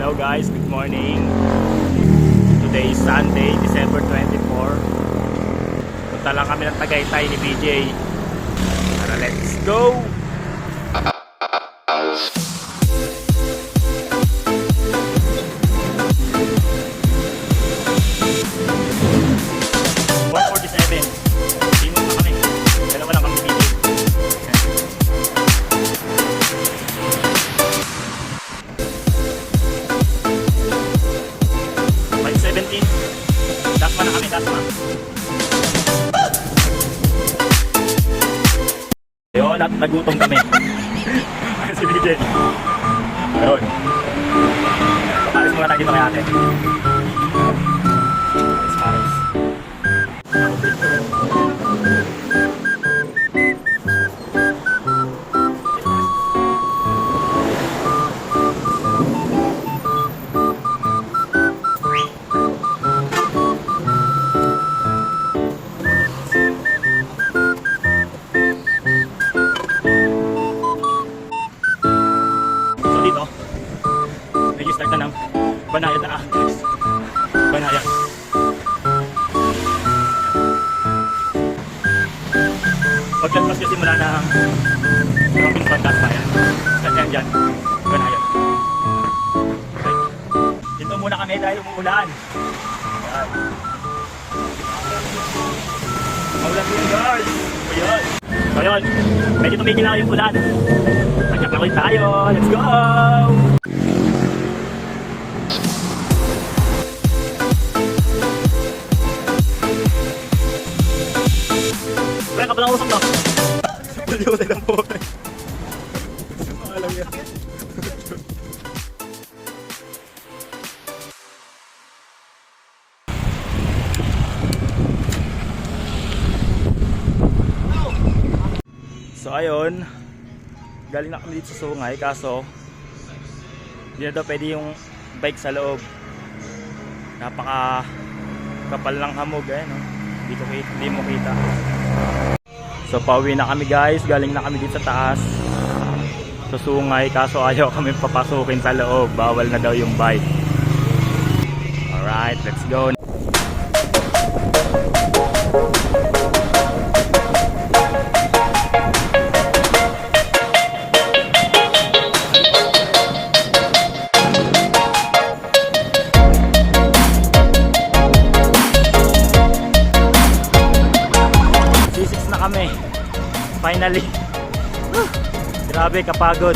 Hello guys, good morning. Today is Sunday, December 24. Punta lang kami ng Tagaytay ni BJ. Tara, let's go! Ayun, at nagutom kami. Si BJ. Ayun. Pakalis muna tayo dito kay ate. Paris. Start na ng banayad na actress. Banayad. Pagkalpas kasi mula ng Robin Podcast na yan. Start yan dyan. Banayad. Okay. Dito muna kami dahil umuulan. Ayan. Maulan din guys. Ayan. So yun. Medyo tumigil na yung ulan. Magkaklawin tayo. Let's go! Kaya ka palang usap na. Paliwala lang po. Alam yan. So ayun, galing na kami dito sa Sungay kaso hindi na daw pwede yung bike sa loob. Napaka kapal ng hamog no? Hindi mo kita. So pauwi na kami guys, galing na kami dito sa taas sa Sungay kaso ayaw kami papasukin sa loob, bawal na daw yung bike. Alright, let's go. Kami finally. Grabe kapagod.